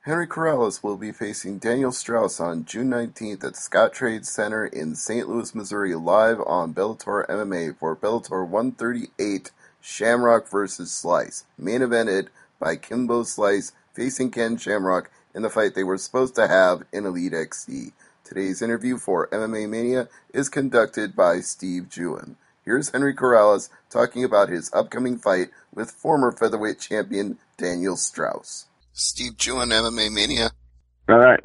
Henry Corrales will be facing Daniel Straus on June 19th at the Scott Trade Center in St. Louis, Missouri, live on Bellator MMA for Bellator 138 Shamrock vs. Slice, main evented by Kimbo Slice facing Ken Shamrock in the fight they were supposed to have in Elite XC. Today's interview for MMA Mania is conducted by Steve Jewin. Here's Henry Corrales talking about his upcoming fight with former featherweight champion Daniel Straus. Steve Jewin, MMA Mania. All right.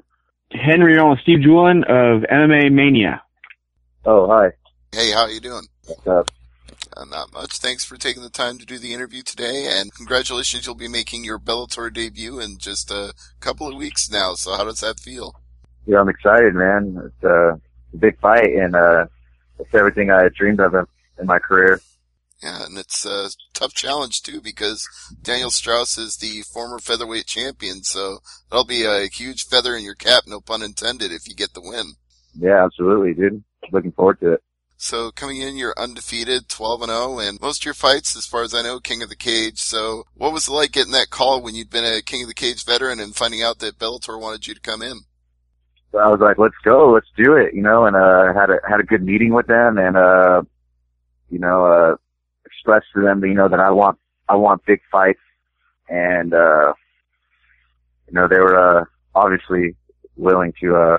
Henry on Steve Jewin of MMA Mania. Oh, hi. Hey, how you doing? What's up? Not much. Thanks for taking the time to do the interview today, and congratulations, you'll be making your Bellator debut in just a couple of weeks now, so how does that feel? Yeah, I'm excited, man. It's a big fight, and it's everything I dreamed of in my career. Yeah, and it's a tough challenge, too, because Daniel Straus is the former featherweight champion, so that'll be a huge feather in your cap, no pun intended, if you get the win. Yeah, absolutely, dude. Looking forward to it. So coming in, you're undefeated, 12-0, and most of your fights, as far as I know, King of the Cage. So what was it like getting that call when you'd been a King of the Cage veteran and finding out that Bellator wanted you to come in? So I was like, let's go, let's do it, and had a good meeting with them, and expressed to them, that I want big fights, and they were obviously willing to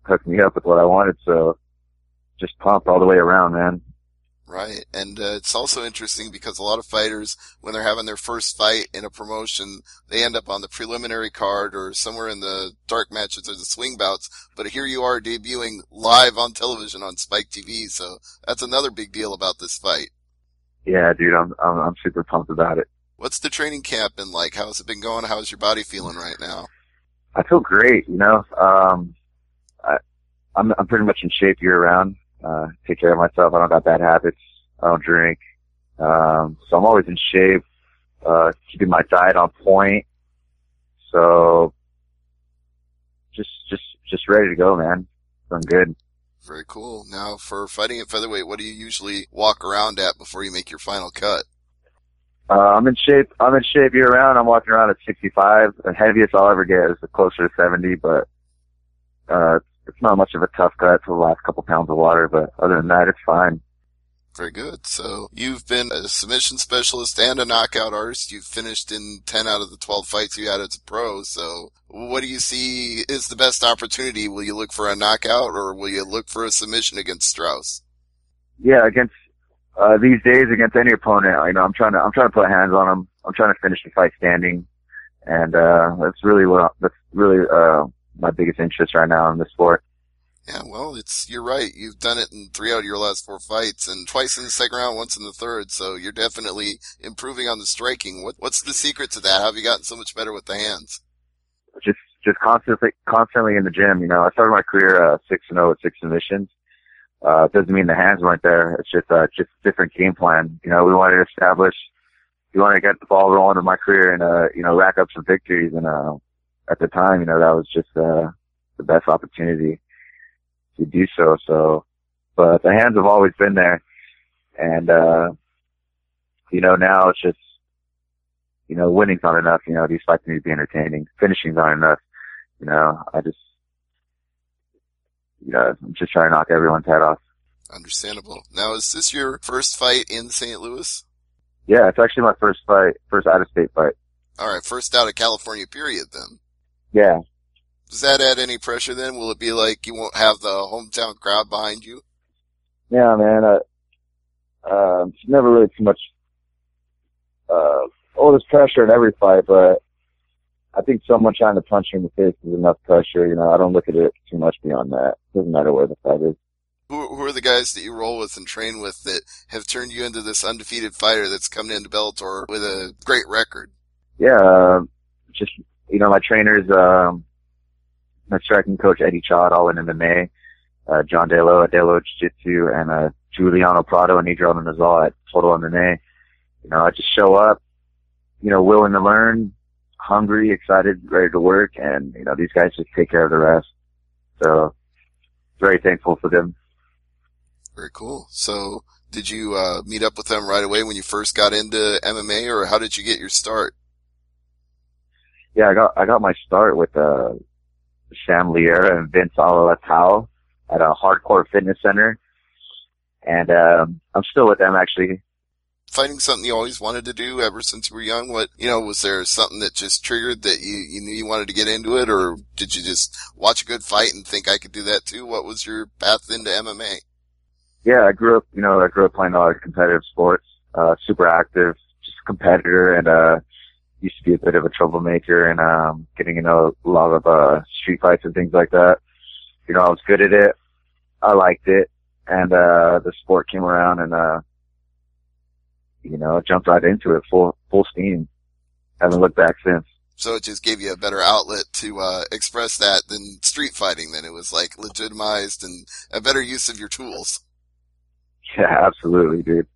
hook me up with what I wanted, so just pumped all the way around, man. Right, and it's also interesting because a lot of fighters, when they're having their first fight in a promotion, they end up on the preliminary card or somewhere in the dark matches or the swing bouts, but here you are debuting live on television on Spike TV, so that's another big deal about this fight. Yeah, dude, I'm super pumped about it. What's the training camp been like? How's it been going? How's your body feeling right now? I feel great, I'm pretty much in shape year round. Take care of myself. I don't got bad habits. I don't drink. So I'm always in shape, keeping my diet on point. So just ready to go, man. Feeling good. Very cool. Now, for fighting at featherweight, what do you usually walk around at before you make your final cut? I'm in shape year round. I'm walking around at 65. The heaviest I'll ever get is closer to 70, but, it's not much of a tough cut for the last couple pounds of water, but other than that, it's fine. Very good. So you've been a submission specialist and a knockout artist. You've finished in 10 out of the 12 fights you had as a pro. So what do you see is the best opportunity? Will you look for a knockout or will you look for a submission against Straus? Yeah, against these days against any opponent, I'm trying to put hands on them. I'm trying to finish the fight standing, and that's really my biggest interest right now in the sport. Yeah, well, you're right. You've done it in 3 out of your last 4 fights, and twice in the second round, once in the third, so you're definitely improving on the striking. What's the secret to that? How have you gotten so much better with the hands? Just constantly in the gym. I started my career 6-0 with 6 submissions. It doesn't mean the hands weren't there. It's just different game plan. We wanted to get the ball rolling in my career and rack up some victories. And at the time, that was just the best opportunity to do so. So, but the hands have always been there, and now it's just winning's not enough. These fights need to be entertaining. Finishing's not enough. I'm just trying to knock everyone's head off. Understandable. Now, is this your first fight in St. Louis? Yeah, it's actually my first out-of-state fight. All right, first out of California, period, then. Yeah. Does that add any pressure, then? Will it be like you won't have the hometown crowd behind you? Yeah, man. It's never really too much, there's pressure in every fight, but I think someone trying to punch you in the face is enough pressure. I don't look at it too much beyond that. It doesn't matter where the fight is. Who are the guys that you roll with and train with that have turned you into this undefeated fighter that's coming into Bellator with a great record? Yeah, my trainers, my striking coach, Eddie Chad, all in MMA, John Delo at Delo Jiu-Jitsu, and Giuliano Prado and Adriano Nazal at Total MMA. I just show up, willing to learn, hungry, excited, ready to work, and, these guys just take care of the rest. So, very thankful for them. Very cool. So, did you meet up with them right away when you first got into MMA, or how did you get your start? Yeah, I got my start with Sam Liera and Vince Alatao at a Hardcore Fitness Center, and I'm still with them actually. Fighting something you always wanted to do ever since you were young? What, was there something that just triggered that you knew you wanted to get into it, or did you just watch a good fight and think I could do that too? What was your path into MMA? Yeah, I grew up playing a lot of competitive sports, super active, just a competitor, and used to be a bit of a troublemaker, and getting a lot of street fights and things like that. I was good at it. I liked it, and the sport came around, and jumped right into it full steam. Haven't looked back since. So it just gave you a better outlet to express that than street fighting. Then it was like legitimized and a better use of your tools. Yeah, absolutely, dude.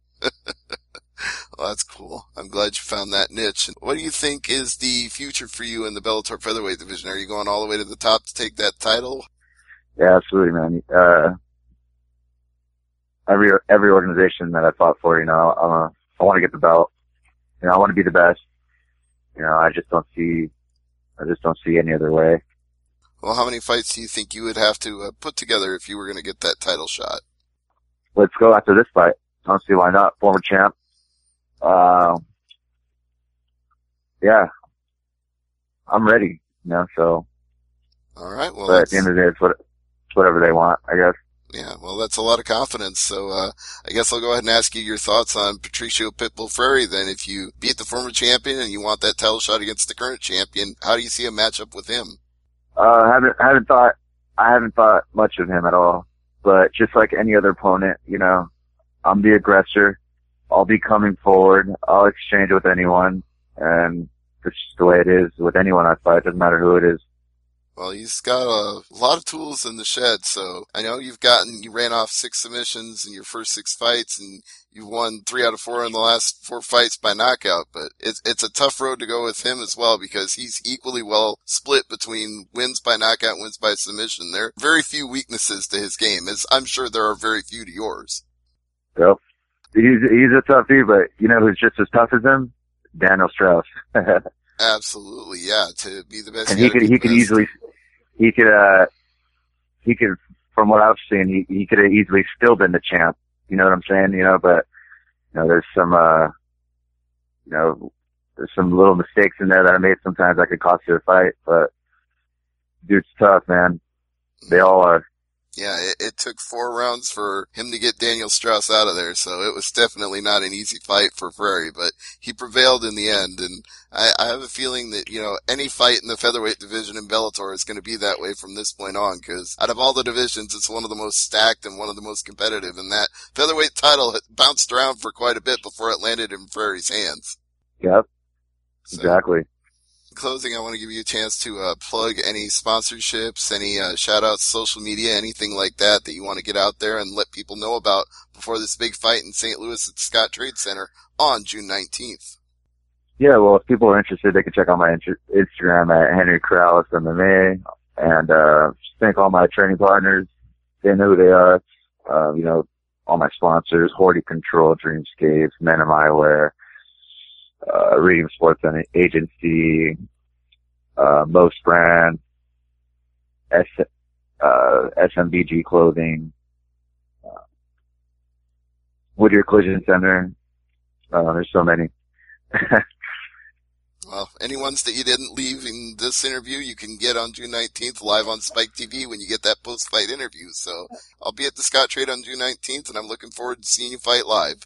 Well, that's cool. I'm glad you found that niche. What do you think is the future for you in the Bellator featherweight division? Are you going all the way to the top to take that title? Yeah, absolutely, man. Every organization that I fought for, I want to get the belt. I want to be the best. I just don't see any other way. Well, how many fights do you think you would have to put together if you were going to get that title shot? Let's go after this fight. I don't see why not. Former champ. Yeah, I'm ready. So. All right. Well, but at the end of the day, it's whatever they want, I guess. Yeah, well, that's a lot of confidence. So, I guess I'll go ahead and ask you your thoughts on Patricio Pitbull Freire then. If you beat the former champion and you want that title shot against the current champion, how do you see a matchup with him? I haven't thought much of him at all, but just like any other opponent, I'm the aggressor. I'll be coming forward. I'll exchange with anyone, and it's just the way it is with anyone I fight. It doesn't matter who it is. Well, he's got a lot of tools in the shed, so I know you ran off 6 submissions in your first 6 fights, and you won 3 out of 4 in the last 4 fights by knockout, but it's a tough road to go with him as well, because he's equally well split between wins by knockout and wins by submission. There are very few weaknesses to his game, as I'm sure there are very few to yours. Yep. He's a tough dude, but who's just as tough as him? Daniel Strauss. Absolutely, yeah. To be the best, and he could, from what I've seen, he could have easily still been the champ. You know what I'm saying? But there's some little mistakes in there that I made sometimes that could cost you a fight. But dude's tough, man. They all are. Yeah, it took 4 rounds for him to get Daniel Strauss out of there, so it was definitely not an easy fight for Freire, but he prevailed in the end, and I have a feeling that, any fight in the featherweight division in Bellator is going to be that way from this point on, because out of all the divisions, it's one of the most stacked and one of the most competitive, and that featherweight title had bounced around for quite a bit before it landed in Freire's hands. Yep, exactly. In closing, I want to give you a chance to plug any sponsorships, any shout-outs, social media, anything like that you want to get out there and let people know about before this big fight in St. Louis at the Scott Trade Center on June 19th. Yeah, well, if people are interested, they can check out my Instagram at Henry Corrales MMA, and thank all my training partners. They know who they are. All my sponsors, Horty Control, Dreamscapes, Men of Eyewear, Reading Sports Agency, Most Brand, SMBG Clothing, Whittier Collision Center. There's so many. Well, any ones that you didn't leave in this interview, you can get on June 19th live on Spike TV when you get that post-fight interview. So I'll be at the Scott Trade on June 19th, and I'm looking forward to seeing you fight live.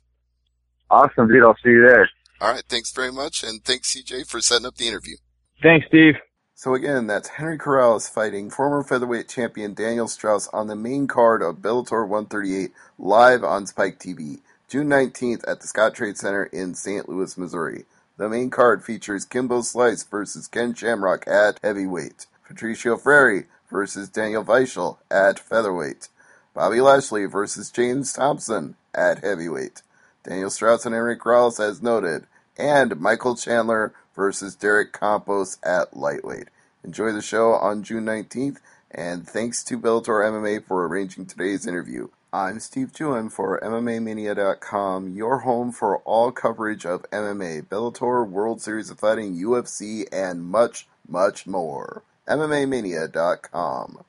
Awesome, dude. I'll see you there. All right. Thanks very much. And thanks, CJ, for setting up the interview. Thanks, Steve. So again, that's Henry Corrales fighting former featherweight champion Daniel Strauss on the main card of Bellator 138 live on Spike TV, June 19th at the Scott Trade Center in St. Louis, Missouri. The main card features Kimbo Slice versus Ken Shamrock at heavyweight, Patricio Freire versus Daniel Weichel at featherweight, Bobby Lashley versus James Thompson at heavyweight, Daniel Strauss and Henry Corrales as noted, and Michael Chandler versus Derek Campos at lightweight. Enjoy the show on June 19th, and thanks to Bellator MMA for arranging today's interview. I'm Steve Jewin for MMAmania.com, your home for all coverage of MMA, Bellator, World Series of Fighting, UFC, and much, much more. MMAmania.com.